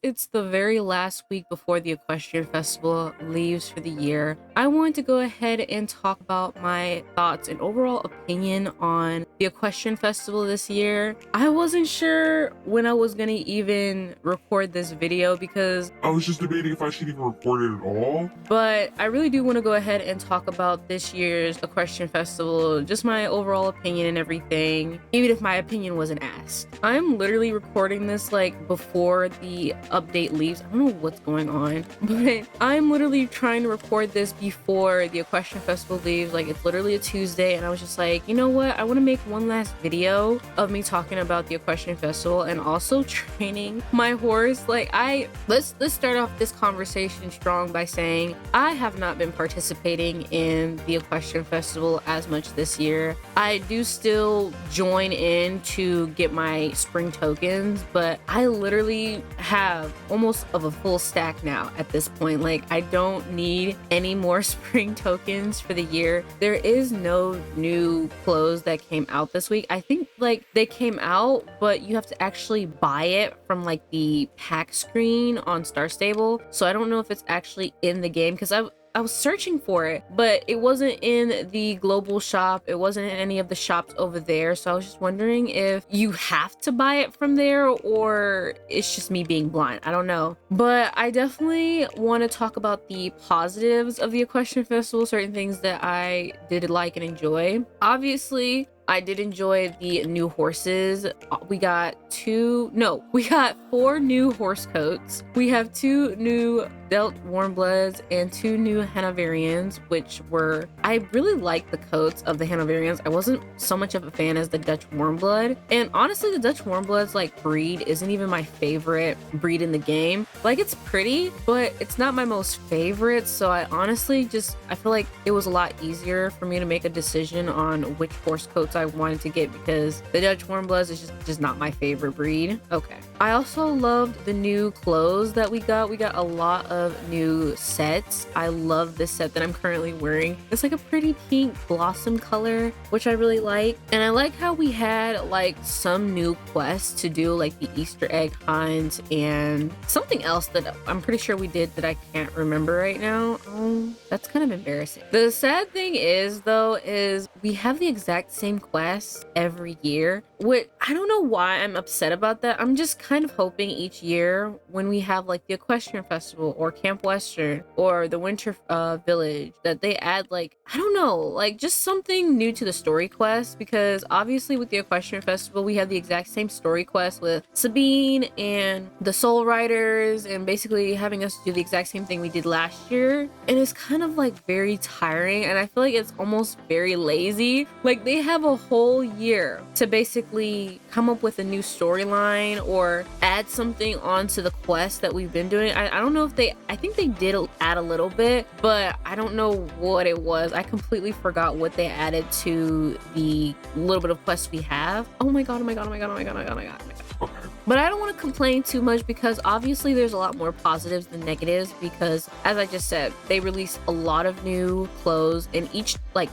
it's the very last week before the Equestrian Festival leaves for the year, I wanted to go ahead and talk about my thoughts and overall opinion on the Equestrian Festival this year. I wasn't sure when I was gonna even record this video because I was just debating if I should even record it at all. but I really do want to go ahead and talk about this year's Equestrian Festival, just my overall opinion and everything, even if my opinion wasn't asked. I'm literally recording this like before the update leaves. I don't know what's going on, but I'm literally trying to record this before the Equestrian Festival leaves. Like, it's literally a Tuesday, and I was just like, you know what? I want to make one last video of me talking about the Equestrian Festival and also training my horse. Like, let's start off this conversation strong by saying I have not been participating in the Equestrian Festival as much this year. I do still join in to get my spring tokens, but I literally have almost of a full stack now at this point. Like, I don't need any more spring tokens for the year. There is no new clothes that came out this week. I think like they came out, but you have to actually buy it from like the pack screen on Star Stable. So I don't know if it's actually in the game because I was searching for it, but it wasn't in the global shop. It wasn't in any of the shops over there. So I was just wondering if you have to buy it from there or it's just me being blind. I don't know. But I definitely want to talk about the positives of the Equestrian Festival, certain things that I did like and enjoy. Obviously, I did enjoy the new horses. We got 4 new horse coats. We have 2 new Delt Warmbloods and 2 new Hanoverians, I really like the coats of the Hanoverians. I wasn't so much of a fan as the Dutch Warmblood. And honestly, the Dutch Warmblood's like breed isn't even my favorite breed in the game. Like, it's pretty, but it's not my most favorite. So I feel like it was a lot easier for me to make a decision on which horse coats I wanted to get because the Dutch Warmbloods is just not my favorite breed. Okay. I also loved the new clothes that we got. We got a lot of new sets. I love this set that I'm currently wearing. It's like a pretty pink blossom color, which I really like. And I like how we had like some new quests to do, like the Easter egg hunt and something else that I'm pretty sure we did that I can't remember right now. That's kind of embarrassing. The sad thing is we have the exact same quests every year, which I don't know why I'm upset about that. I'm just kind of hoping each year when we have like the Equestrian Festival or Camp Western or the Winter Village that they add like, I don't know, like just something new to the story quest, because obviously with the Equestrian Festival we have the exact same story quest with Sabine and the Soul Riders and basically having us do the exact same thing we did last year, and it's kind of like very tiring and I feel like it's almost very lazy. Like, they have a whole year to basically come up with a new storyline or add something onto the quest that we've been doing. I don't know if I think they did add a little bit, but I don't know what it was. I completely forgot what they added to the little bit of quests we have. Oh my god. Okay. But I don't want to complain too much because obviously there's a lot more positives than negatives because, as I just said, they released a lot of new clothes and each like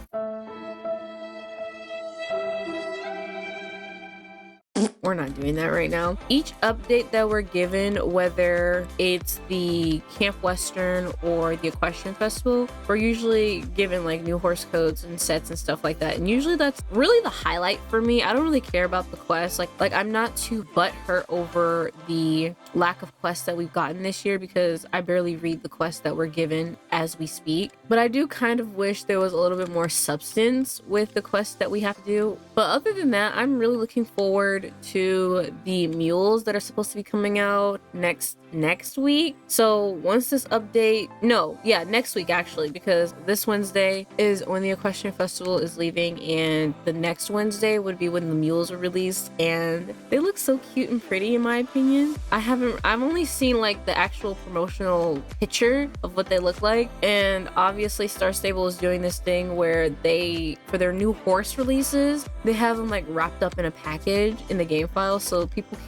we're not doing that right now. Each update that we're given, whether it's the Camp Western or the Equestrian Festival, we're usually given like new horse coats and sets and stuff like that. And usually that's really the highlight for me. I don't really care about the quests. Like I'm not too butthurt over the lack of quests that we've gotten this year because I barely read the quests that we're given as we speak. But I do kind of wish there was a little bit more substance with the quests that we have to do. But other than that, I'm really looking forward to the mules that are supposed to be coming out next week. So once this update, next week actually, because this Wednesday is when the Equestrian Festival is leaving and the next Wednesday would be when the mules are released, and they look so cute and pretty in my opinion. I've only seen like the actual promotional picture of what they look like, and obviously Star Stable is doing this thing where for their new horse releases, they have them like wrapped up in a package in the game file so people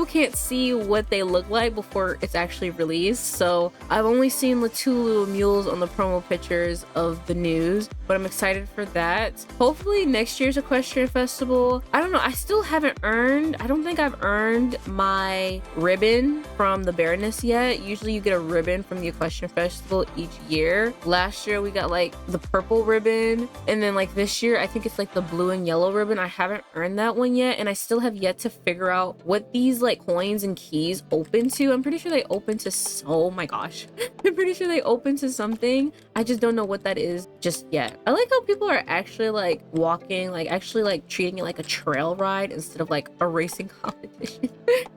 can't see what they look look like before it's actually released. So I've only seen the 2 little mules on the promo pictures of the news, but I'm excited for that. Hopefully next year's Equestrian Festival, I don't know, I still haven't earned, I don't think I've earned my ribbon from the Baroness yet. Usually you get a ribbon from the Equestrian Festival each year. Last year we got like the purple ribbon, and then like this year I think it's like the blue and yellow ribbon. I haven't earned that one yet, and I still have yet to figure out what these like coins and keys open to. I'm pretty sure they open to, oh my gosh, I'm pretty sure they open to something. I just don't know what that is just yet. I like how people are actually like walking, like actually like treating it like a trail ride instead of like a racing competition.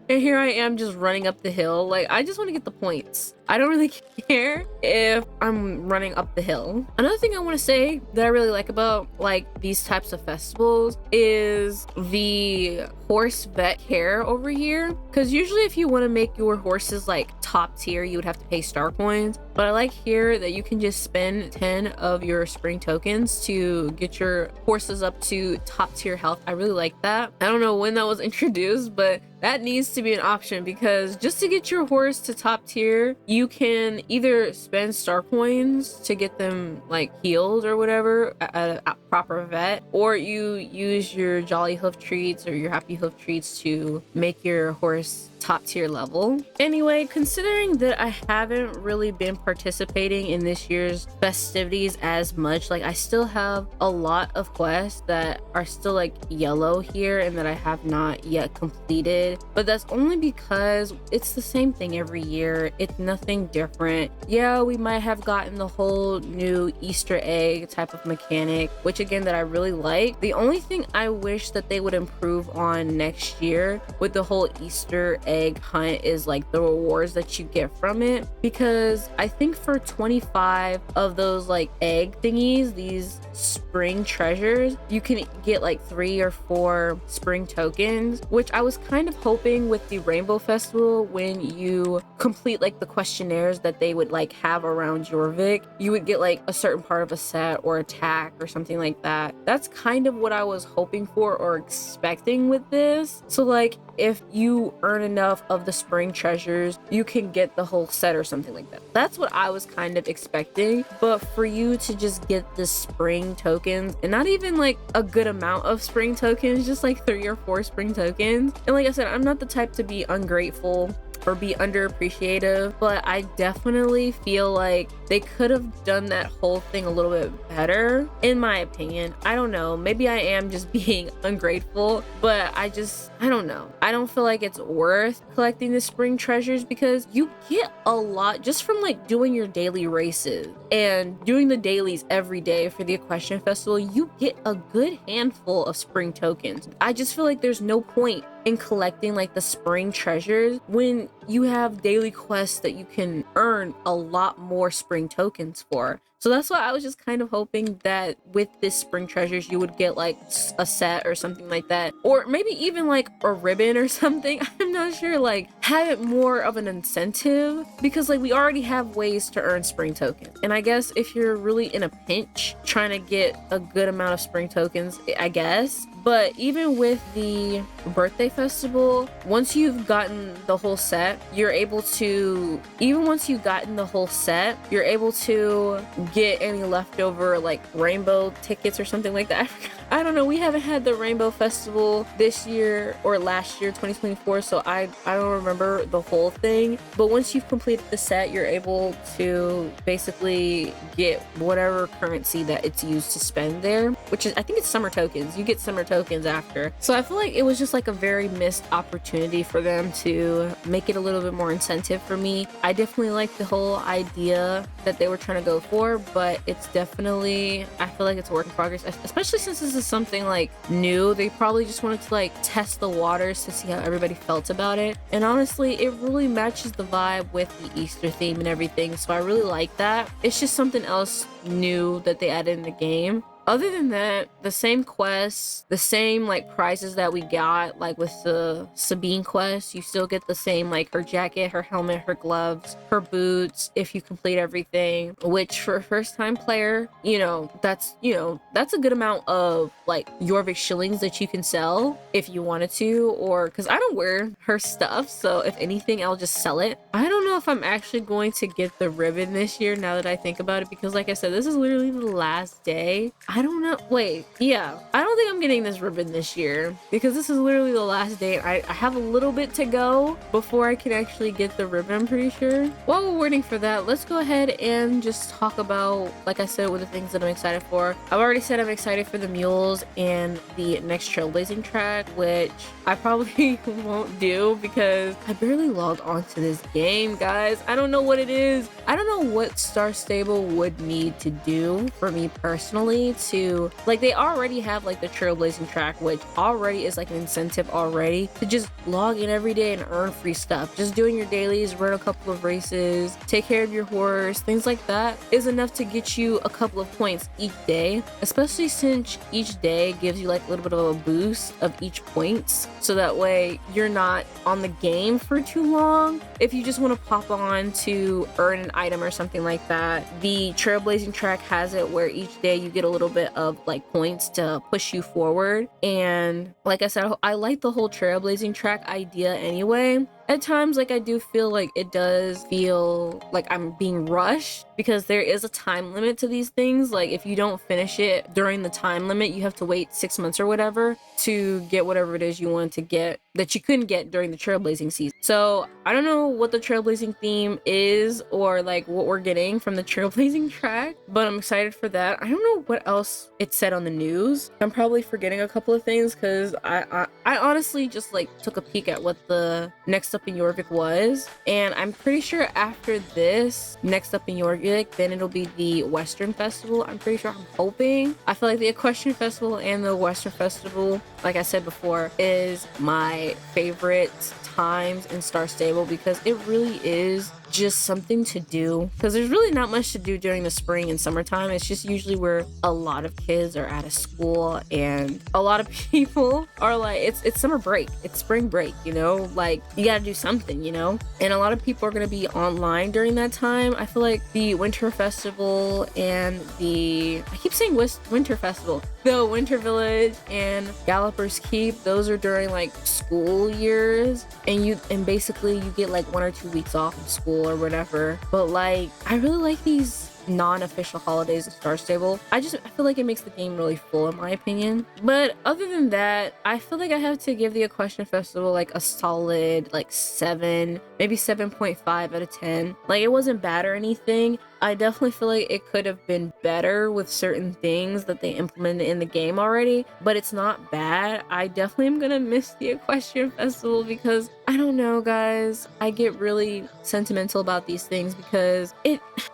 And here I am just running up the hill. Like, I just want to get the points. I don't really care if I'm running up the hill. Another thing I want to say that I really like about like these types of festivals is the horse vet care over here. Because usually if you want to make your horses like top tier, you would have to pay star coins. But I like here that you can just spend 10 of your spring tokens to get your horses up to top tier health. I really like that. I don't know when that was introduced, but that needs to be an option, because just to get your horse to top tier, you can either spend star coins to get them like healed or whatever at a proper vet, or you use your jolly hoof treats or your happy hoof treats to make your horse top tier level. Anyway, considering that I haven't really been participating in this year's festivities as much, like I still have a lot of quests that are still like yellow here and that I have not yet completed, but that's only because it's the same thing every year. It's nothing different. Yeah, we might have gotten the whole new Easter egg type of mechanic, which again that I really like. The only thing I wish that they would improve on next year with the whole Easter egg hunt is like the rewards that you get from it, because I think for 25 of those like egg thingies, these spring treasures, you can get like 3 or 4 spring tokens, which I was kind of hoping with the Rainbow Festival, when you complete like the questionnaires that they would like have around Jorvik, you would get like a certain part of a set or attack or something like that. That's kind of what I was hoping for or expecting with this. So like if you earn enough of the spring treasures, you can get the whole set or something like that. That's what I was kind of expecting. But for you to just get the spring tokens, and not even like a good amount of spring tokens, just like 3 or 4 spring tokens. And like I said, I'm not the type to be ungrateful or be underappreciative, but I definitely feel like they could have done that whole thing a little bit better, in my opinion. I don't know, maybe I am just being ungrateful, but I don't know. I don't feel like it's worth collecting the spring treasures, because you get a lot just from like doing your daily races and doing the dailies every day for the Equestrian Festival. You get a good handful of spring tokens. I just feel like there's no point in collecting like the spring treasures when you have daily quests that you can earn a lot more spring tokens for. So that's why I was just kind of hoping that with this spring treasures, you would get like a set or something like that, or maybe even like a ribbon or something. I'm not sure, like have it more of an incentive, because like we already have ways to earn spring tokens. And I guess if you're really in a pinch trying to get a good amount of spring tokens, I guess. But even with the birthday festival, once you've gotten the whole set, you're able to, even once you've gotten the whole set, you're able to get any leftover like rainbow tickets or something like that. I don't know, we haven't had the Rainbow Festival this year or last year, 2024, so I don't remember the whole thing. But once you've completed the set, you're able to basically get whatever currency that it's used to spend there, which is, I think it's summer tokens. You get summer tokens after. So I feel like it was just like a very missed opportunity for them to make it a little bit more incentive for me. I definitely like the whole idea that they were trying to go for, but it's definitely, I feel like it's a work in progress, especially since this is something like new. They probably just wanted to like test the waters to see how everybody felt about it. And honestly, it really matches the vibe with the Easter theme and everything. So I really like that. It's just something else new that they added in the game. other than that, the same quests, the same like prizes that we got, like with the Sabine quest, you still get the same, like her jacket, her helmet, her gloves, her boots, if you complete everything, which for a first time player, that's a good amount of like Jorvik shillings that you can sell if you wanted to, or because I don't wear her stuff, so if anything, I'll just sell it. I don't know if I'm actually going to get the ribbon this year now that I think about it, because like I said, this is literally the last day. I don't know. Wait, yeah, I don't think I'm getting this ribbon this year because this is literally the last day. I have a little bit to go before I can actually get the ribbon, I'm pretty sure. While we're waiting for that, let's go ahead and just talk about, like I said, with the things that I'm excited for. I've already said I'm excited for the mules and the next trailblazing track, which I probably won't do because I barely logged onto this game, guys. I don't know what it is. I don't know what Star Stable would need to do for me personally to, like, they already have like the trailblazing track, which already is like an incentive already to just log in every day and earn free stuff. Just doing your dailies, run a couple of races, take care of your horse, things like that is enough to get you a couple of points each day, especially since each day gives you like a little bit of a boost of each points, so that way you're not on the game for too long. If you just want to pop on to earn an item or something like that, the trailblazing track has it where each day you get a little bit of like points to push you forward. And like I said, I like the whole trailblazing track idea anyway. At times, like, I do feel like it does feel like I'm being rushed because there is a time limit to these things. Like, if you don't finish it during the time limit, you have to wait 6 months or whatever to get whatever it is you want to get that you couldn't get during the trailblazing season. So I don't know what the trailblazing theme is or like what we're getting from the trailblazing track, but I'm excited for that. I don't know what else it said on the news. I'm probably forgetting a couple of things because I honestly just like took a peek at what the next up in Jorvik was, and I'm pretty sure after this next up in Jorvik, then it'll be the Western Festival. I'm pretty sure, I'm hoping. I feel like the Equestrian Festival and the Western Festival, like I said before, is my favorite times in Star Stable because it really is just something to do, because there's really not much to do during the spring and summertime. It's just usually where a lot of kids are out of school and a lot of people are like, it's summer break, it's spring break, like you gotta do something, and a lot of people are gonna be online during that time. I feel like the Winter Festival and I keep saying Winter Festival, the Winter Village and Galloper's Keep, those are during like school years, and basically you get like 1 or 2 weeks off of school or whatever. But like, I really like these non-official holidays of Star Stable. I feel like it makes the game really full, in my opinion. But other than that, I feel like I have to give the Equestrian Festival like a solid like 7, maybe 7.5 out of 10. Like, it wasn't bad or anything. I definitely feel like it could have been better with certain things that they implemented in the game already, but it's not bad. I definitely am gonna miss the Equestrian Festival because I don't know, guys. I get really sentimental about these things because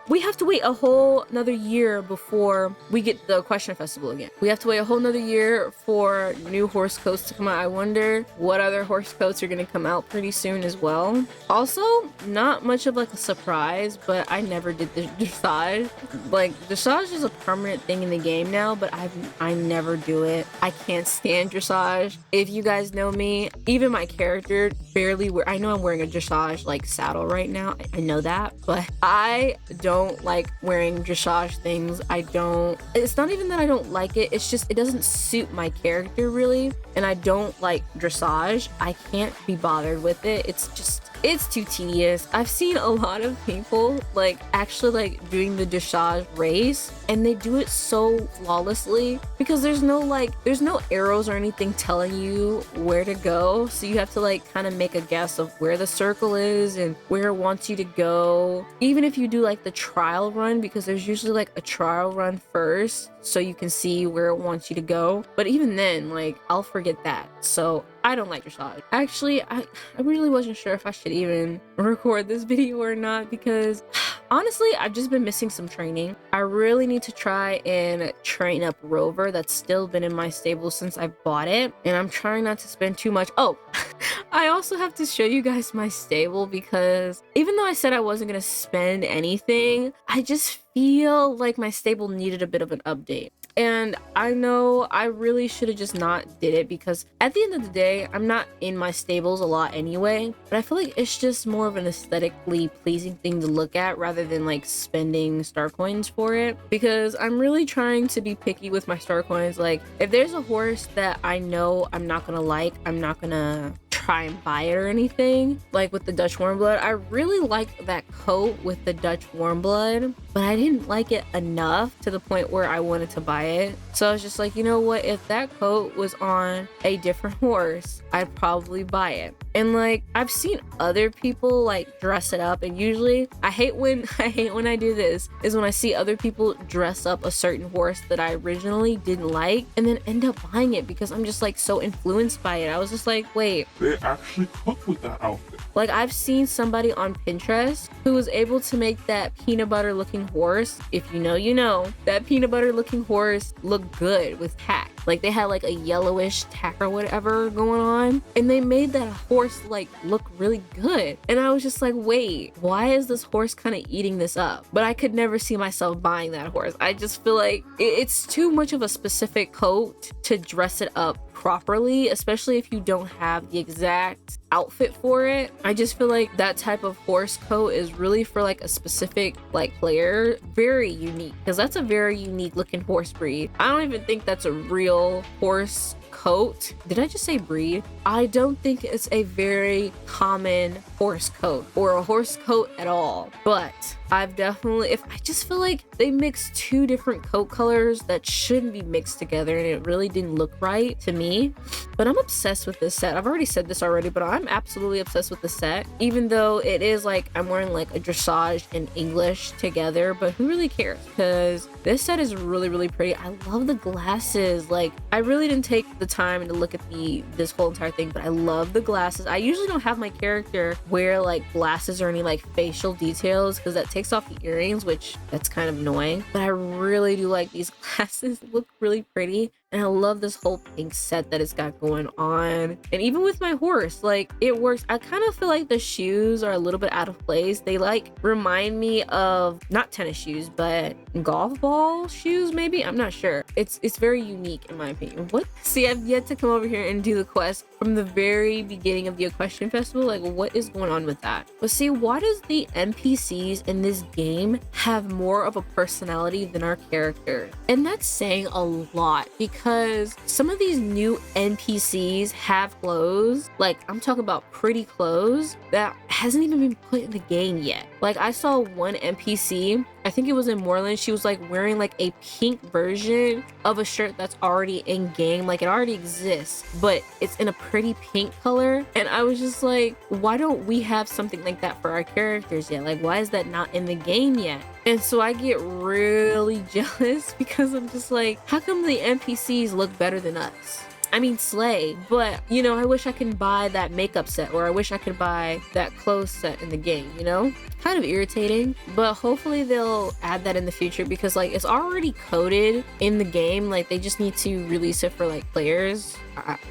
we have to wait a whole another year before we get the Equestrian Festival again. We have to wait a whole another year for new horse coats to come out. I wonder what other horse coats are gonna come out pretty soon as well. Also, not much of like a surprise, but I never did the dressage. Like, dressage is a permanent thing in the game now, but I never do it. I can't stand dressage. If you guys know me, even my character barely I know I'm wearing a dressage like saddle right now. I know that, but I don't like wearing dressage things. It's not even that I don't like it, it's just it doesn't suit my character really, and I don't like dressage. I can't be bothered with it. It's too tedious. I've seen a lot of people like actually like doing the dressage race, and they do it so flawlessly because there's no arrows or anything telling you where to go. So you have to like kind of make a guess of where the circle is and where it wants you to go. Even if you do like the trial run, because there's usually like a trial run first so you can see where it wants you to go. But even then, like, I'll forget that. So I don't like dressage. Actually, I really wasn't sure if I should even record this video or not because honestly, I've just been missing some training. I really need to try and train up Rover. That's still been in my stable since I bought it, and I'm trying not to spend too much. Oh, I also have to show you guys my stable because even though I said I wasn't gonna spend anything, I just feel like my stable needed a bit of an update. And I know I really should have just not did it because at the end of the day, I'm not in my stables a lot anyway, but I feel like it's just more of an aesthetically pleasing thing to look at rather than like spending star coins for it, because I'm really trying to be picky with my star coins. Like if there's a horse that I know I'm not gonna like, I'm not gonna try and buy it or anything. Like with the Dutch Warmblood, I really like that coat with the Dutch Warmblood, but I didn't like it enough to the point where I wanted to buy it. So I was just like, you know what, if that coat was on a different horse, I'd probably buy it. And like I've seen other people like dress it up, and usually I hate when I do this is when I see other people dress up a certain horse that I originally didn't like and then end up buying it because I'm just like so influenced by it. I was just like, wait, They actually cooked with that outfit. like I've seen somebody on Pinterest who was able to make that peanut butter looking horse, if you know, you know, that peanut butter looking horse look good with tack. Like they had like a yellowish tack or whatever going on, and they made that horse like look really good. And I was just like, wait, why is this horse kind of eating this up? But I could never see myself buying that horse. I just feel like it's too much of a specific coat to dress it up properly, especially if you don't have the exact outfit for it. I just feel like that type of horse coat is really for like a specific like player, very unique, because that's a very unique looking horse breed. I don't even think that's a real horse coat. Did I just say breed? I don't think it's a very common horse coat or a horse coat at all, but I've definitely, I just feel like they mixed two different coat colors that shouldn't be mixed together, and it really didn't look right to me. But I'm obsessed with this set. I've already said this already, but I'm absolutely obsessed with the set, even though it is like I'm wearing like a dressage and English together, but who really cares? Because this set is really, really pretty. I love the glasses. Like I really didn't take the time to look at this whole entire thing, but I love the glasses. I usually don't have my character wear like glasses or any like facial details because that takes off the earrings, which that's kind of annoying, but I really do like these glasses. They look really pretty, and I love this whole pink set that it's got going on. And even with my horse, like it works. I kind of feel like the shoes are a little bit out of place. They like remind me of not tennis shoes, but golf ball shoes maybe. I'm not sure. It's very unique in my opinion. What? See, I've yet to come over here and do the quest from the very beginning of the Equestrian Festival. Like what is going on with that? But see, why does the NPCs in this game have more of a personality than our characters? And that's saying a lot, because some of these new NPCs have clothes, like I'm talking about pretty clothes that hasn't even been put in the game yet. Like I saw one NPC, I think it was in Moreland, she was like wearing like a pink version of a shirt that's already in game. Like it already exists, but it's in a pretty pink color. And I was just like, why don't we have something like that for our characters yet? Like why is that not in the game yet? And so I get really jealous because I'm just like, how come the NPCs look better than us? I mean, slay, but you know, I wish I could buy that makeup set, or I wish I could buy that clothes set in the game, you know? Kind of irritating, but hopefully they'll add that in the future, because like it's already coded in the game. Like they just need to release it for like players.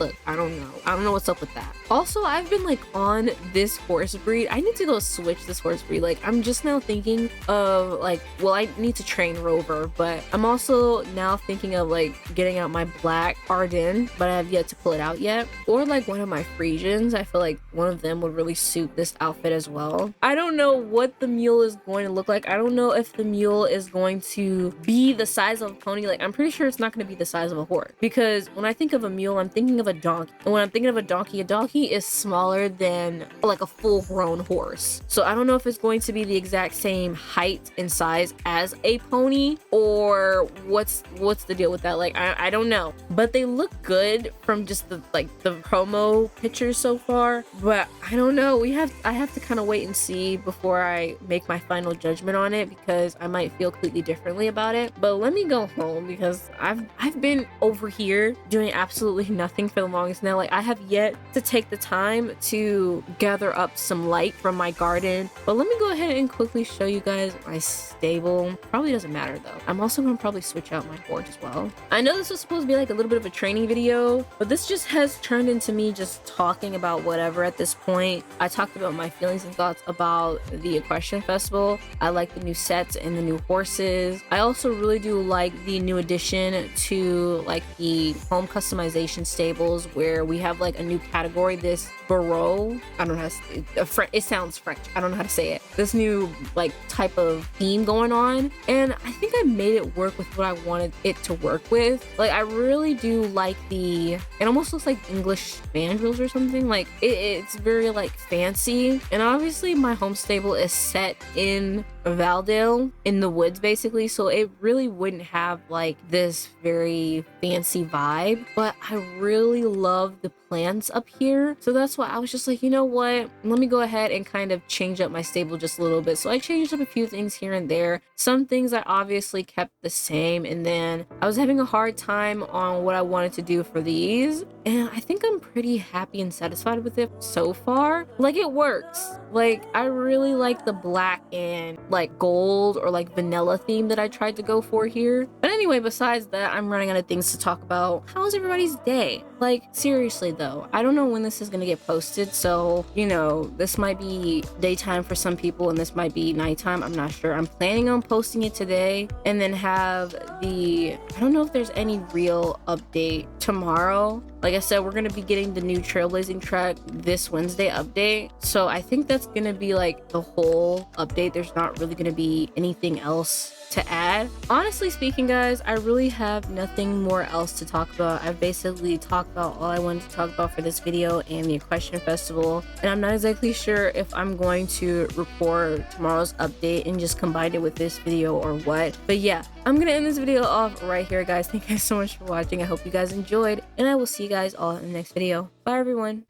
Look, I don't know what's up with that. Also, I've been like on this horse breed. I need to go switch this horse breed. Like I'm just now thinking of like, well, I need to train Rover, but I'm also now thinking of like getting out my black Ardennes, but I have yet to pull it out yet. Or like one of my Frisians. I feel like one of them would really suit this outfit as well. I don't know what the mule is going to look like. I don't know if the mule is going to be the size of a pony. Like I'm pretty sure it's not going to be the size of a horse, because when I think of a mule, I'm thinking of a donkey. And when I'm thinking of a donkey is smaller than like a full-grown horse. So I don't know if it's going to be the exact same height and size as a pony, or what's the deal with that. Like I don't know, but they look good from just the promo pictures so far. But I don't know. I have to kind of wait and see before I make my final judgment on it, because I might feel completely differently about it. But let me go home, because I've been over here doing absolutely nothing for the longest now. Like, I have yet to take the time to gather up some light from my garden. But let me go ahead and quickly show you guys my stable. Probably doesn't matter though. I'm also gonna probably switch out my board as well. I know this was supposed to be like a little bit of a training video, but this just has turned into me just talking about whatever at this point. I talked about my feelings and thoughts about the Equestrian Festival. I like the new sets and the new horses. I also really do like the new addition to like the home customization stables, where we have like a new category, this barreau. I don't know how to say it. It sounds French. I don't know how to say it. This new like type of theme going on, and I think I made it work with what I wanted it to work with. Like, I really do like it almost looks like English mandrills or something. Like it's very like fancy, and obviously my home stable is set in Valdale in the woods basically, so it really wouldn't have like this very fancy vibe, but I really love the plants up here. So that's why I was just like, you know what, let me go ahead and kind of change up my stable just a little bit. So I changed up a few things here and there. Some things I obviously kept the same, and then I was having a hard time on what I wanted to do for these, and I think I'm pretty happy and satisfied with it so far. Like, it works. Like, I really like the black and like gold or like vanilla theme that I tried to go for here. But anyway, besides that, I'm running out of things to talk about. How was everybody's day? Like, seriously though, I don't know when this is gonna get posted, so you know, this might be daytime for some people and this might be nighttime. I'm not sure. I'm planning on posting it today and then have I don't know if there's any real update tomorrow. Like I said, we're gonna be getting the new Trailblazing track this Wednesday update, so I think that's gonna be like the whole update. There's not really gonna be anything else to add. Honestly speaking, guys, I really have nothing more else to talk about. I've basically talked about all I wanted to talk about for this video and the Equestrian Festival, and I'm not exactly sure if I'm going to record tomorrow's update and just combine it with this video or what. But yeah, I'm gonna end this video off right here, guys. Thank you guys so much for watching. I hope you guys enjoyed, and I will see you guys all in the next video. Bye everyone.